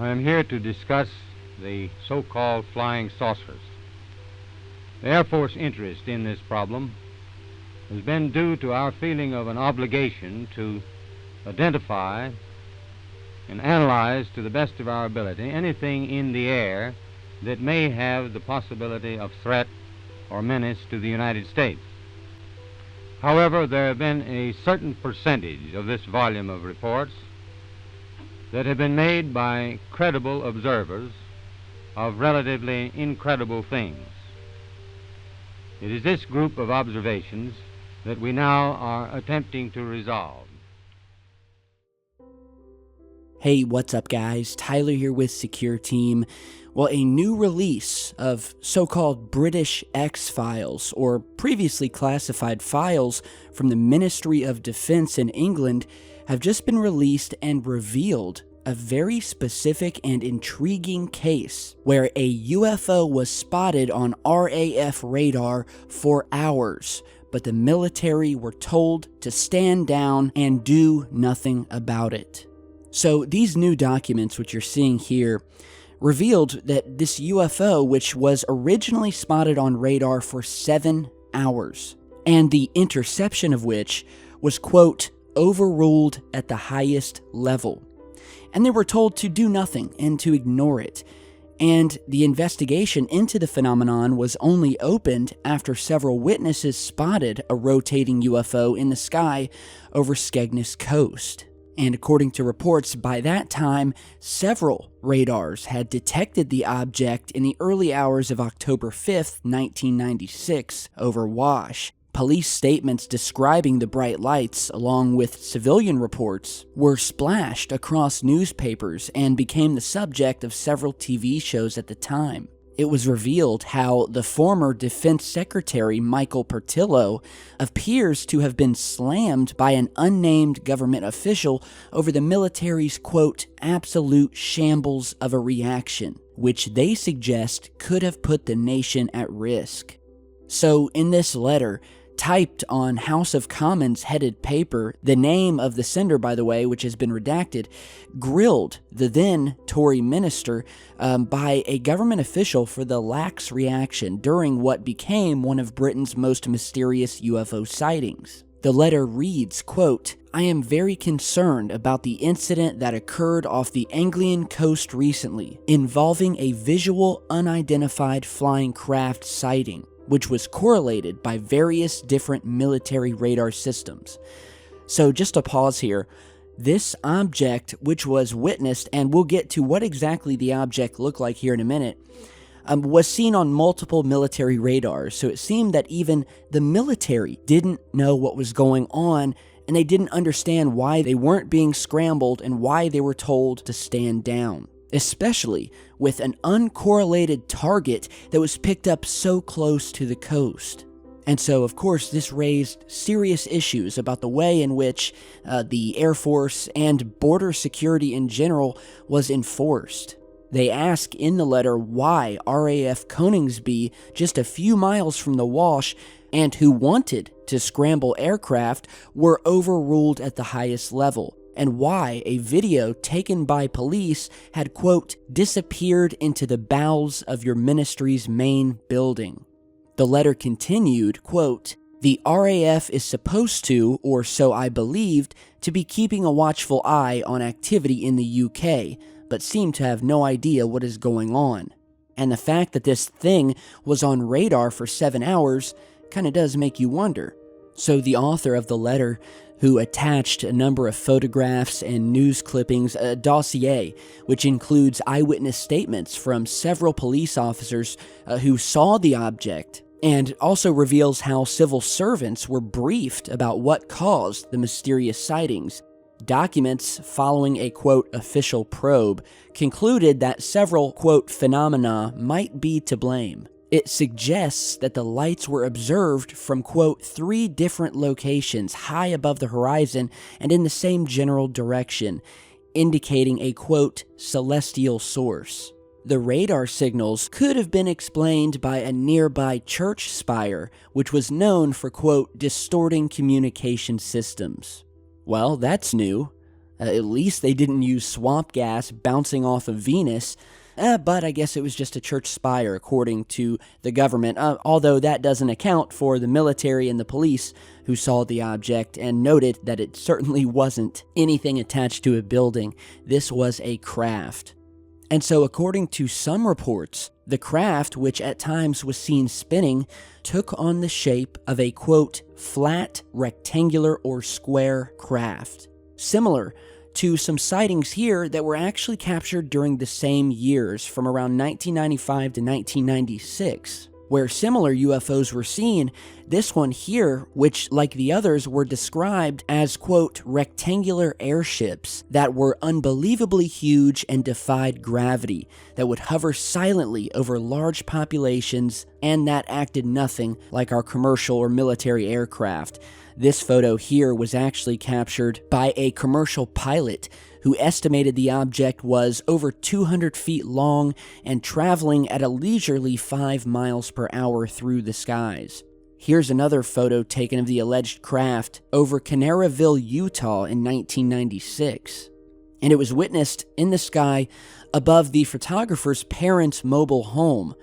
I am here to discuss the so-called flying saucers. The Air Force interest in this problem has been due to our feeling of an obligation to identify and analyze to the best of our ability anything in the air that may have the possibility of threat or menace to the United States. However, there have been a certain percentage of this volume of reports that have been made by credible observers of relatively incredible things. It is this group of observations that we now are attempting to resolve. Hey, what's up guys? Tyler here with Secureteam. Well, a new release of so-called British X-Files, or previously classified files from the Ministry of Defense in England, have just been released and revealed a very specific and intriguing case where a UFO was spotted on RAF radar for hours, but the military were told to stand down and do nothing about it. So these new documents, which you're seeing here, revealed that this UFO, which was originally spotted on radar for 7 hours, and the interception of which was, quote, overruled at the highest level. And they were told to do nothing and to ignore it. And the investigation into the phenomenon was only opened after several witnesses spotted a rotating UFO in the sky over Skegness Coast. And according to reports, by that time, several radars had detected the object in the early hours of October 5th, 1996, over Wash. Police statements describing the bright lights, along with civilian reports, were splashed across newspapers and became the subject of several TV shows at the time. It was revealed how the former Defense Secretary, Michael Portillo, appears to have been slammed by an unnamed government official over the military's, quote, absolute shambles of a reaction, which they suggest could have put the nation at risk. So in this letter, typed on House of Commons headed paper, the name of the sender, by the way, which has been redacted, grilled the then Tory minister by a government official for the lax reaction during what became one of Britain's most mysterious UFO sightings. The letter reads, quote, I am very concerned about the incident that occurred off the Anglian coast recently, involving a visual unidentified flying craft sighting, which was correlated by various different military radar systems. So just a pause here. This object, which was witnessed, and we'll get to what exactly the object looked like here in a minute, was seen on multiple military radars. So it seemed that even the military didn't know what was going on, and they didn't understand why they weren't being scrambled and why they were told to stand down, especially with an uncorrelated target that was picked up so close to the coast. And so, of course, this raised serious issues about the way in which the Air Force and border security in general was enforced. They ask in the letter why RAF Coningsby, just a few miles from the Wash, and who wanted to scramble aircraft, were overruled at the highest level, and why a video taken by police had, quote, disappeared into the bowels of your ministry's main building. The letter continued, quote, the RAF is supposed to, or so I believed, to be keeping a watchful eye on activity in the UK, but seem to have no idea what is going on. And the fact that this thing was on radar for 7 hours kind of does make you wonder. So the author of the letter, who attached a number of photographs and news clippings, a dossier, which includes eyewitness statements from several police officers who saw the object, and also reveals how civil servants were briefed about what caused the mysterious sightings. Documents following a, quote, official probe concluded that several, quote, phenomena might be to blame. It suggests that the lights were observed from, quote, 3 different locations high above the horizon and in the same general direction, indicating a, quote, celestial source. The radar signals could have been explained by a nearby church spire, which was known for, quote, distorting communication systems. Well, that's new. At least they didn't use swamp gas bouncing off of Venus. But I guess it was just a church spire, according to the government, although that doesn't account for the military and the police who saw the object and noted that it certainly wasn't anything attached to a building. This was a craft. And so, according to some reports, the craft, which at times was seen spinning, took on the shape of a, quote, flat, rectangular, or square craft, similar to some sightings here that were actually captured during the same years, from around 1995 to 1996, where similar UFOs were seen. This one here, which like the others were described as, quote, rectangular airships that were unbelievably huge and defied gravity, that would hover silently over large populations and that acted nothing like our commercial or military aircraft. This photo here was actually captured by a commercial pilot who estimated the object was over 200 feet long and traveling at a leisurely 5 miles per hour through the skies. Here's another photo taken of the alleged craft over Canaryville, Utah in 1996. And it was witnessed in the sky above the photographer's parents' mobile home,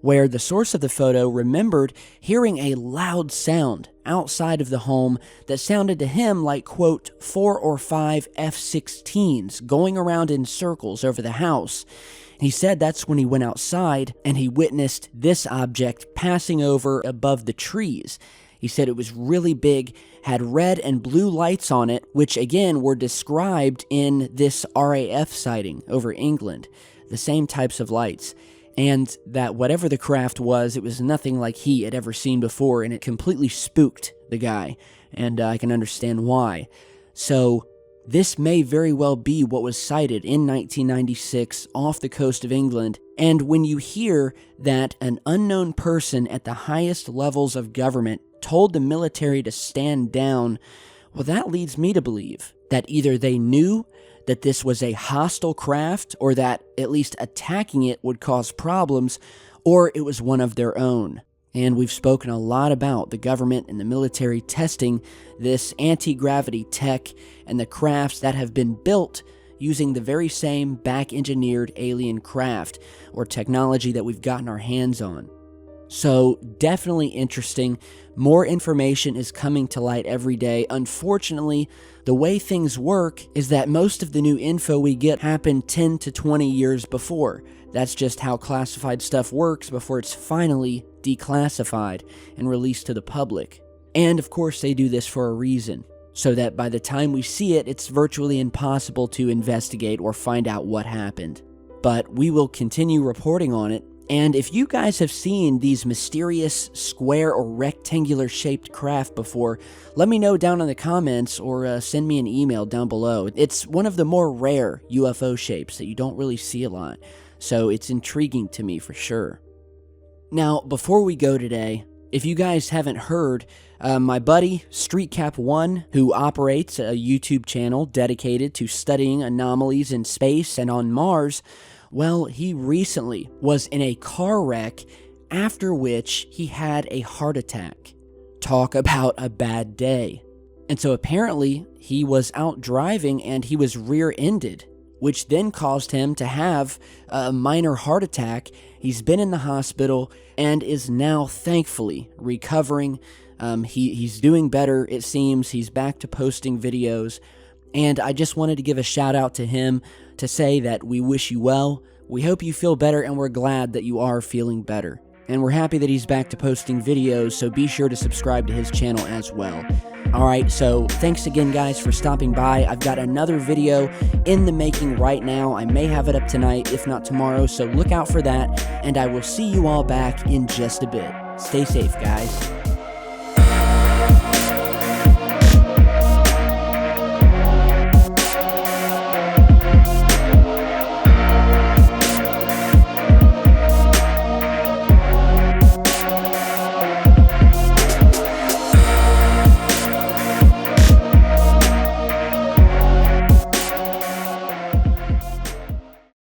where the source of the photo remembered hearing a loud sound outside of the home that sounded to him like, quote, 4 or 5 F-16s going around in circles over the house. He said that's when he went outside and he witnessed this object passing over above the trees. He said it was really big, had red and blue lights on it, which again were described in this RAF sighting over England, the same types of lights. And that whatever the craft was, it was nothing like he had ever seen before, and it completely spooked the guy, and I can understand why. So this may very well be what was sighted in 1996 off the coast of England, and when you hear that an unknown person at the highest levels of government told the military to stand down, well, that leads me to believe that either they knew that this was a hostile craft, or that at least attacking it would cause problems, or it was one of their own. And we've spoken a lot about the government and the military testing this anti-gravity tech and the crafts that have been built using the very same back-engineered alien craft or technology that we've gotten our hands on. So definitely interesting. More information is coming to light every day. Unfortunately, the way things work is that most of the new info we get happened 10 to 20 years before. That's just how classified stuff works before it's finally declassified and released to the public. And of course they do this for a reason, so that by the time we see it, it's virtually impossible to investigate or find out what happened. But we will continue reporting on it. And if you guys have seen these mysterious square or rectangular shaped craft before, let me know down in the comments or send me an email down below. It's one of the more rare UFO shapes that you don't really see a lot, so it's intriguing to me for sure. Now, before we go today, if you guys haven't heard, my buddy StreetCap1, who operates a YouTube channel dedicated to studying anomalies in space and on Mars, well, he recently was in a car wreck, after which he had a heart attack. Talk about a bad day. And so apparently he was out driving and he was rear-ended, which then caused him to have a minor heart attack. He's been in the hospital and is now thankfully recovering. He's doing better, it seems. He's back to posting videos. And I just wanted to give a shout out to him to say that we wish you well, we hope you feel better, and we're glad that you are feeling better. And we're happy that he's back to posting videos, so be sure to subscribe to his channel as well. Alright, so thanks again guys for stopping by. I've got another video in the making right now. I may have it up tonight, if not tomorrow, so look out for that, and I will see you all back in just a bit. Stay safe, guys.